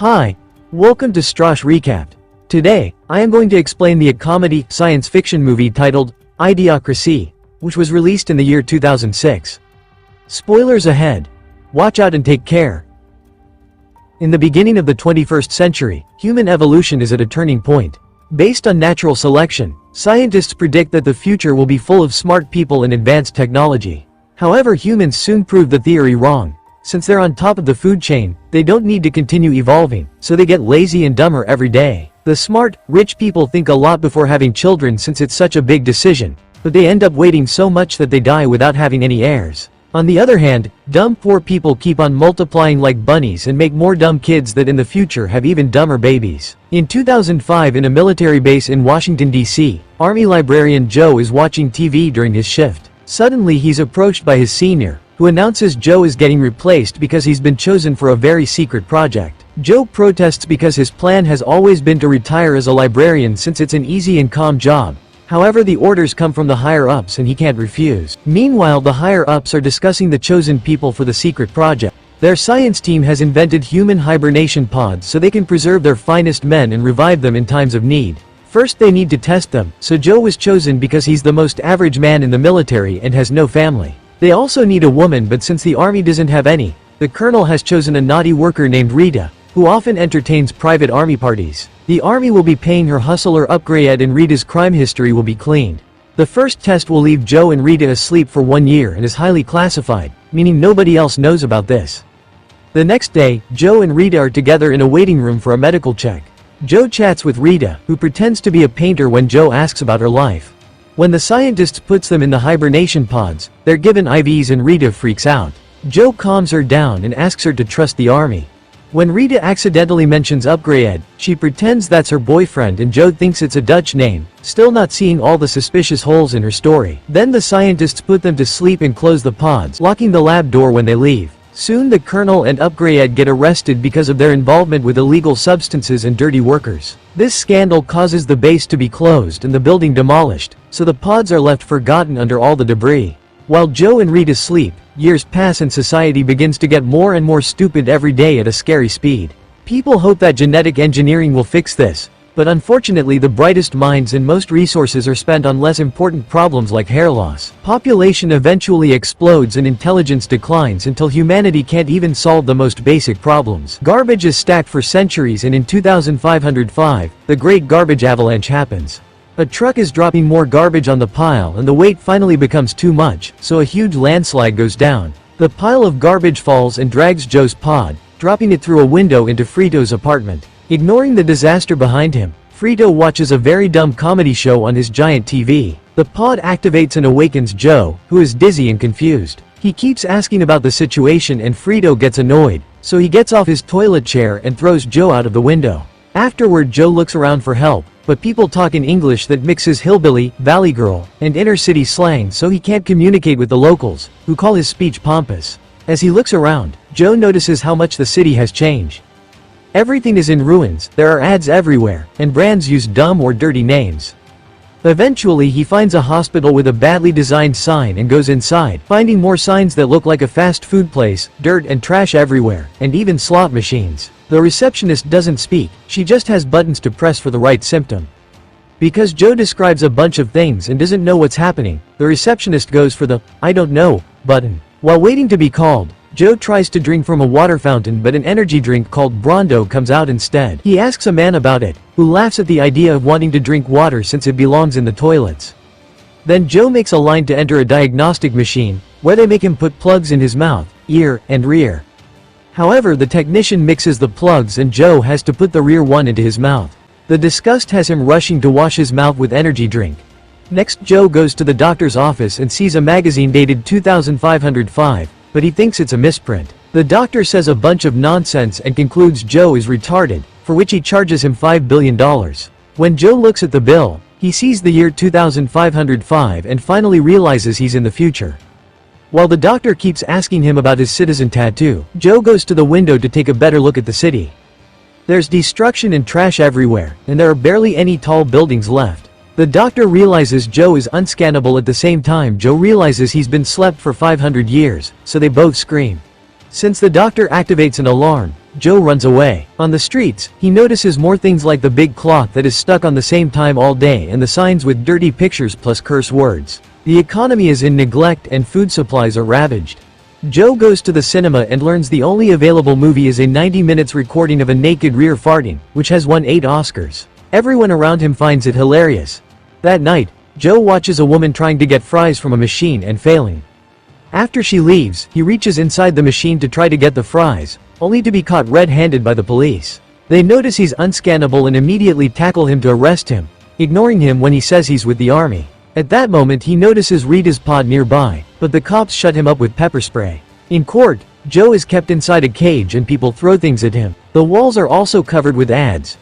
Hi, welcome to Starz Recapped. Today, I am going to explain the comedy science fiction movie titled Ideocracy, which was released in the year 2006. Spoilers ahead. Watch out and take care. In the beginning of the 21st century, human evolution is at a turning point. Based on natural selection, scientists predict that the future will be full of smart people and advanced technology. However, humans soon prove the theory wrong. Since they're on top of the food chain, they don't need to continue evolving, so they get lazy and dumber every day. The smart, rich people think a lot before having children since it's such a big decision, but they end up waiting so much that they die without having any heirs. On the other hand, dumb poor people keep on multiplying like bunnies and make more dumb kids that in the future have even dumber babies. In 2005, in a military base in Washington, D.C., Army librarian Joe is watching TV during his shift. Suddenly he's approached by his senior, who announces Joe is getting replaced because he's been chosen for a very secret project. Joe protests because his plan has always been to retire as a librarian since it's an easy and calm job. However, the orders come from the higher-ups and he can't refuse. Meanwhile, the higher-ups are discussing the chosen people for the secret project. Their science team has invented human hibernation pods so they can preserve their finest men and revive them in times of need. First they need to test them, so Joe was chosen because he's the most average man in the military and has no family. They also need a woman, but since the army doesn't have any, the colonel has chosen a naughty worker named Rita, who often entertains private army parties. The army will be paying her hustler upgrade and Rita's crime history will be cleaned. The first test will leave Joe and Rita asleep for 1 year and is highly classified, meaning nobody else knows about this. The next day, Joe and Rita are together in a waiting room for a medical check. Joe chats with Rita, who pretends to be a painter when Joe asks about her life. When the scientist puts them in the hibernation pods, they're given IVs and Rita freaks out. Joe calms her down and asks her to trust the army. When Rita accidentally mentions upgrade, she pretends that's her boyfriend and Joe thinks it's a Dutch name, still not seeing all the suspicious holes in her story. Then the scientists put them to sleep and close the pods, locking the lab door when they leave. Soon the colonel and upgrade get arrested because of their involvement with illegal substances and dirty workers. This scandal causes the base to be closed and the building demolished, so the pods are left forgotten under all the debris. While Joe and Rita sleep, years pass and society begins to get more and more stupid every day at a scary speed. People hope that genetic engineering will fix this, but unfortunately the brightest minds and most resources are spent on less important problems like hair loss. Population eventually explodes and intelligence declines until humanity can't even solve the most basic problems. Garbage is stacked for centuries and in 2505, the Great Garbage Avalanche happens. A truck is dropping more garbage on the pile and the weight finally becomes too much, so a huge landslide goes down. The pile of garbage falls and drags Joe's pod, dropping it through a window into Frito's apartment. Ignoring the disaster behind him, Frito watches a very dumb comedy show on his giant TV. The pod activates and awakens Joe, who is dizzy and confused. He keeps asking about the situation and Frito gets annoyed, so he gets off his toilet chair and throws Joe out of the window. Afterward, Joe looks around for help, but people talk in English that mixes hillbilly, valley girl, and inner city slang, so he can't communicate with the locals, who call his speech pompous. As he looks around, Joe notices how much the city has changed. Everything is in ruins, there are ads everywhere, and brands use dumb or dirty names. Eventually he finds a hospital with a badly designed sign and goes inside, finding more signs that look like a fast food place, dirt and trash everywhere, and even slot machines. The receptionist doesn't speak, she just has buttons to press for the right symptom. Because Joe describes a bunch of things and doesn't know what's happening, the receptionist goes for the "I don't know" button. While waiting to be called, Joe tries to drink from a water fountain, but an energy drink called Brondo comes out instead. He asks a man about it, who laughs at the idea of wanting to drink water since it belongs in the toilets. Then Joe makes a line to enter a diagnostic machine, where they make him put plugs in his mouth, ear, and rear. However, the technician mixes the plugs and Joe has to put the rear one into his mouth. The disgust has him rushing to wash his mouth with energy drink. Next, Joe goes to the doctor's office and sees a magazine dated 2505. But he thinks it's a misprint. The doctor says a bunch of nonsense and concludes Joe is retarded, for which he charges him $5 billion. When Joe looks at the bill, he sees the year 2505 and finally realizes he's in the future. While the doctor keeps asking him about his citizen tattoo, Joe goes to the window to take a better look at the city. There's destruction and trash everywhere, and there are barely any tall buildings left. The doctor realizes Joe is unscannable. At the same time, Joe realizes he's been slept for 500 years, so they both scream. Since the doctor activates an alarm, Joe runs away. On the streets, he notices more things like the big clock that is stuck on the same time all day and the signs with dirty pictures plus curse words. The economy is in neglect and food supplies are ravaged. Joe goes to the cinema and learns the only available movie is a 90 minutes recording of a naked rear farting, which has won 8 Oscars. Everyone around him finds it hilarious. That night, Joe watches a woman trying to get fries from a machine and failing. After she leaves, he reaches inside the machine to try to get the fries, only to be caught red-handed by the police. They notice he's unscannable and immediately tackle him to arrest him, ignoring him when he says he's with the army. At that moment he notices Rita's pod nearby, but the cops shut him up with pepper spray. In court, Joe is kept inside a cage and people throw things at him. The walls are also covered with ads.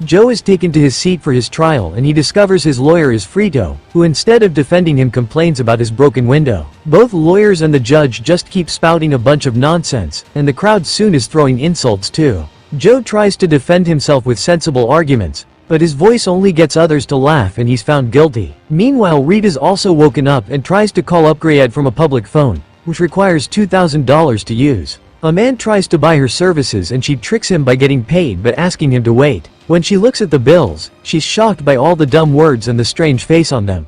Joe is taken to his seat for his trial and he discovers his lawyer is Frito, who instead of defending him complains about his broken window. Both lawyers and the judge just keep spouting a bunch of nonsense, and the crowd soon is throwing insults too. Joe tries to defend himself with sensible arguments, but his voice only gets others to laugh and he's found guilty. Meanwhile, Rita's also woken up and tries to call upgrade from a public phone, which requires $2,000 to use. A man tries to buy her services and she tricks him by getting paid but asking him to wait. When she looks at the bills, she's shocked by all the dumb words and the strange face on them.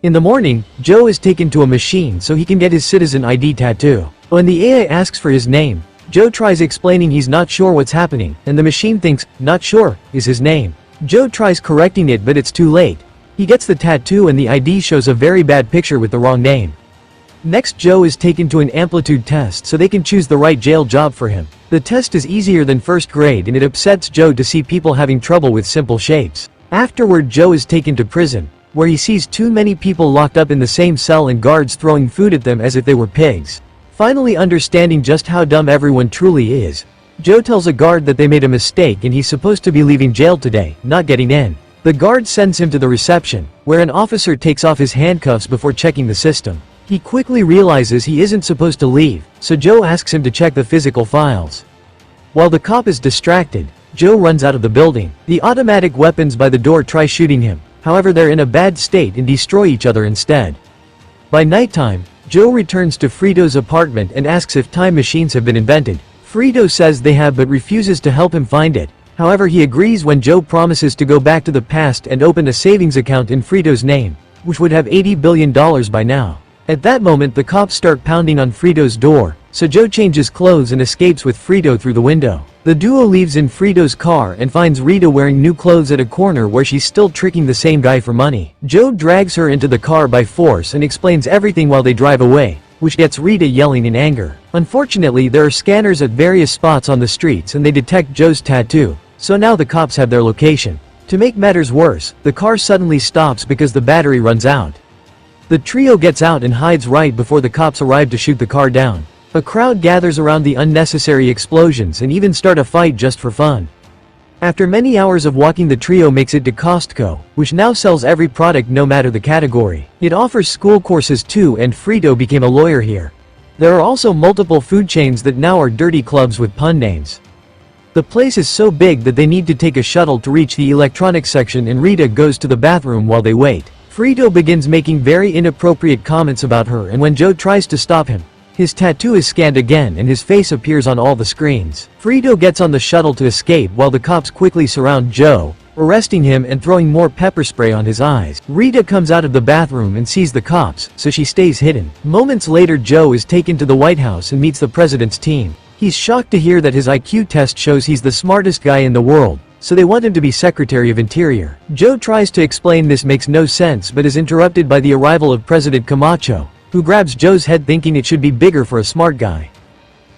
In the morning, Joe is taken to a machine so he can get his citizen ID tattoo. When the AI asks for his name, Joe tries explaining he's not sure what's happening, and the machine thinks, "Not sure," is his name. Joe tries correcting it but it's too late. He gets the tattoo and the ID shows a very bad picture with the wrong name. Next, Joe is taken to an amplitude test so they can choose the right jail job for him. The test is easier than first grade and it upsets Joe to see people having trouble with simple shapes. Afterward, Joe is taken to prison, where he sees too many people locked up in the same cell and guards throwing food at them as if they were pigs. Finally understanding just how dumb everyone truly is, Joe tells a guard that they made a mistake and he's supposed to be leaving jail today, not getting in. The guard sends him to the reception, where an officer takes off his handcuffs before checking the system. He quickly realizes he isn't supposed to leave, so Joe asks him to check the physical files. While the cop is distracted, Joe runs out of the building. The automatic weapons by the door try shooting him, however they're in a bad state and destroy each other instead. By nighttime, Joe returns to Frito's apartment and asks if time machines have been invented. Frito says they have but refuses to help him find it. However, he agrees when Joe promises to go back to the past and open a savings account in Frito's name, which would have $80 billion by now. At that moment the cops start pounding on Frito's door, so Joe changes clothes and escapes with Frito through the window. The duo leaves in Frito's car and finds Rita wearing new clothes at a corner where she's still tricking the same guy for money. Joe drags her into the car by force and explains everything while they drive away, which gets Rita yelling in anger. Unfortunately, there are scanners at various spots on the streets and they detect Joe's tattoo, so now the cops have their location. To make matters worse, the car suddenly stops because the battery runs out. The trio gets out and hides right before the cops arrive to shoot the car down. A crowd gathers around the unnecessary explosions and even start a fight just for fun. After many hours of walking, the trio makes it to Costco, which now sells every product no matter the category. It offers school courses too, and Frito became a lawyer here. There are also multiple food chains that now are dirty clubs with pun names. The place is so big that they need to take a shuttle to reach the electronics section, and Rita goes to the bathroom while they wait. Frito begins making very inappropriate comments about her, and when Joe tries to stop him, his tattoo is scanned again and his face appears on all the screens. Frito gets on the shuttle to escape while the cops quickly surround Joe, arresting him and throwing more pepper spray on his eyes. Rita comes out of the bathroom and sees the cops, so she stays hidden. Moments later, Joe is taken to the White House and meets the president's team. He's shocked to hear that his IQ test shows he's the smartest guy in the world, so they want him to be Secretary of Interior. Joe tries to explain this makes no sense but is interrupted by the arrival of President Camacho, who grabs Joe's head thinking it should be bigger for a smart guy.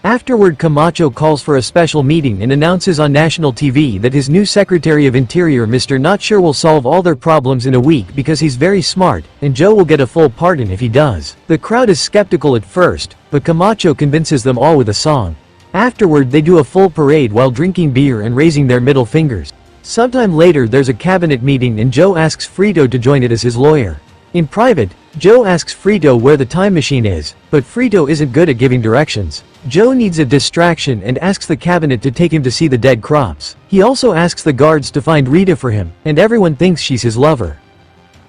Afterward, Camacho calls for a special meeting and announces on national TV that his new Secretary of Interior, Mr. Not Sure, will solve all their problems in a week because he's very smart, and Joe will get a full pardon if he does. The crowd is skeptical at first, but Camacho convinces them all with a song. Afterward, they do a full parade while drinking beer and raising their middle fingers. Sometime later, there's a cabinet meeting and Joe asks Frito to join it as his lawyer. In private, Joe asks Frito where the time machine is, but Frito isn't good at giving directions. Joe needs a distraction and asks the cabinet to take him to see the dead crops. He also asks the guards to find Rita for him, and everyone thinks she's his lover.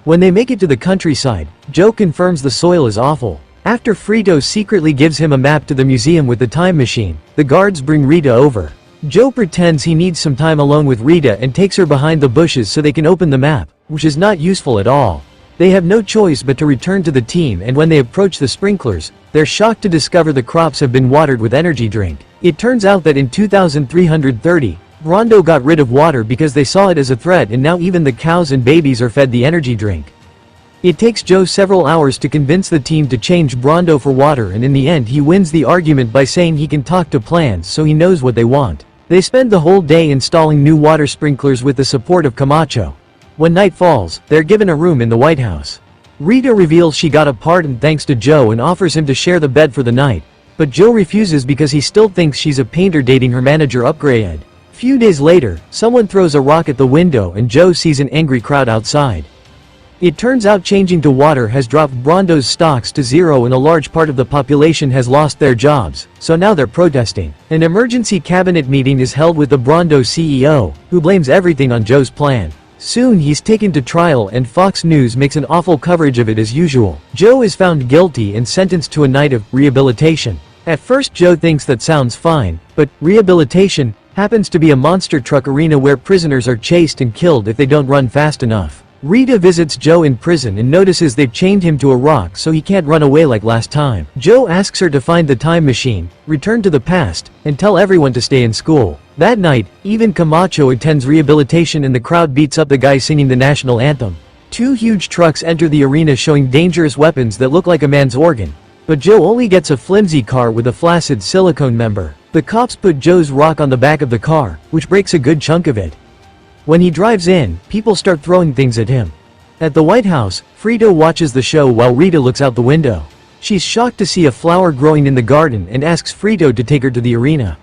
When they make it to the countryside, Joe confirms the soil is awful. After Frito secretly gives him a map to the museum with the time machine, the guards bring Rita over. Joe pretends he needs some time alone with Rita and takes her behind the bushes so they can open the map, which is not useful at all. They have no choice but to return to the team, and when they approach the sprinklers, they're shocked to discover the crops have been watered with energy drink. It turns out that in 2330, Rondo got rid of water because they saw it as a threat, and now even the cows and babies are fed the energy drink. It takes Joe several hours to convince the team to change Brondo for water, and in the end he wins the argument by saying he can talk to plants so he knows what they want. They spend the whole day installing new water sprinklers with the support of Camacho. When night falls, they're given a room in the White House. Rita reveals she got a pardon thanks to Joe and offers him to share the bed for the night, but Joe refuses because he still thinks she's a painter dating her manager Upgrade. Few days later, someone throws a rock at the window and Joe sees an angry crowd outside. It turns out changing to water has dropped Brondo's stocks to zero and a large part of the population has lost their jobs, so now they're protesting. An emergency cabinet meeting is held with the Brondo CEO, who blames everything on Joe's plan. Soon he's taken to trial and Fox News makes an awful coverage of it as usual. Joe is found guilty and sentenced to a night of rehabilitation. At first Joe thinks that sounds fine, but rehabilitation happens to be a monster truck arena where prisoners are chased and killed if they don't run fast enough. Rita visits Joe in prison and notices they've chained him to a rock so he can't run away like last time. Joe asks her to find the time machine, return to the past, and tell everyone to stay in school. That night, even Camacho attends rehabilitation and the crowd beats up the guy singing the national anthem. Two huge trucks enter the arena showing dangerous weapons that look like a man's organ. But Joe only gets a flimsy car with a flaccid silicone member. The cops put Joe's rock on the back of the car, which breaks a good chunk of it. When he drives in, people start throwing things at him. At the White House, Frito watches the show while Rita looks out the window. She's shocked to see a flower growing in the garden and asks Frito to take her to the arena.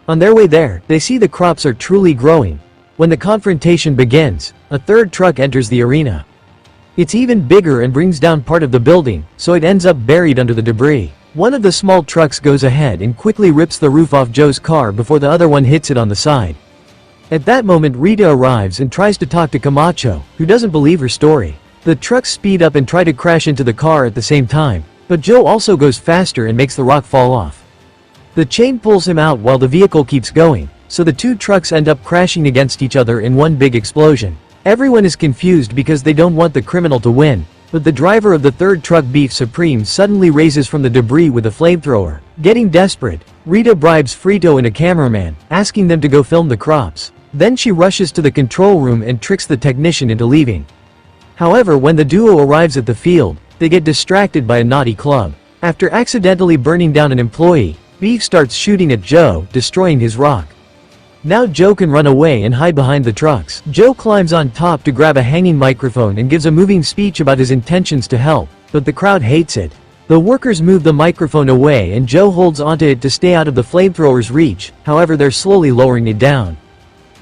On their way there, they see the crops are truly growing. When the confrontation begins, a third truck enters the arena. It's even bigger and brings down part of the building, so it ends up buried under the debris. One of the small trucks goes ahead and quickly rips the roof off Joe's car before the other one hits it on the side. At that moment Rita arrives and tries to talk to Camacho, who doesn't believe her story. The trucks speed up and try to crash into the car at the same time, but Joe also goes faster and makes the rock fall off. The chain pulls him out while the vehicle keeps going, so the two trucks end up crashing against each other in one big explosion. Everyone is confused because they don't want the criminal to win, but the driver of the third truck, Beef Supreme, suddenly raises from the debris with a flamethrower. Getting desperate, Rita bribes Frito and a cameraman, asking them to go film the crops. Then she rushes to the control room and tricks the technician into leaving. However, when the duo arrives at the field, they get distracted by a naughty club. After accidentally burning down an employee, Beef starts shooting at Joe, destroying his rock. Now Joe can run away and hide behind the trucks. Joe climbs on top to grab a hanging microphone and gives a moving speech about his intentions to help, but the crowd hates it. The workers move the microphone away and Joe holds onto it to stay out of the flamethrower's reach, however they're slowly lowering it down.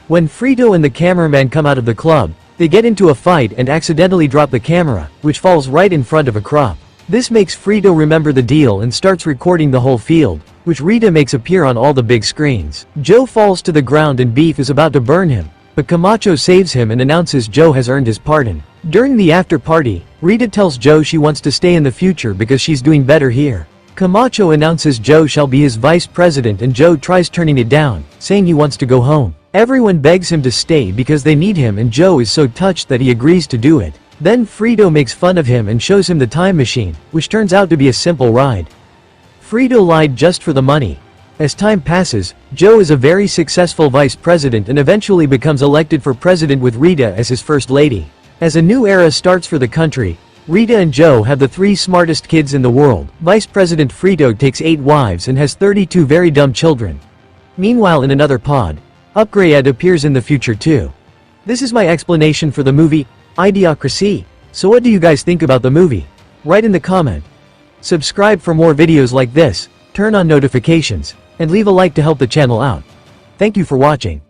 When Frito and the cameraman come out of the club, they get into a fight and accidentally drop the camera, which falls right in front of a crop. This makes Frito remember the deal and starts recording the whole field, which Rita makes appear on all the big screens. Joe falls to the ground and Beef is about to burn him, but Camacho saves him and announces Joe has earned his pardon. During the after party, Rita tells Joe she wants to stay in the future because she's doing better here. Camacho announces Joe shall be his vice president and Joe tries turning it down, saying he wants to go home. Everyone begs him to stay because they need him and Joe is so touched that he agrees to do it. Then Frito makes fun of him and shows him the time machine, which turns out to be a simple ride. Frito lied just for the money. As time passes, Joe is a very successful vice president and eventually becomes elected for president with Rita as his first lady. As a new era starts for the country, Rita and Joe have the 3 smartest kids in the world. Vice President Frito takes 8 wives and has 32 very dumb children. Meanwhile, in another pod, Upgrade appears in the future too. This is my explanation for the movie, Ideocracy. So what do you guys think about the movie? Write in the comment. Subscribe for more videos like this, turn on notifications, and leave a like to help the channel out. Thank you for watching.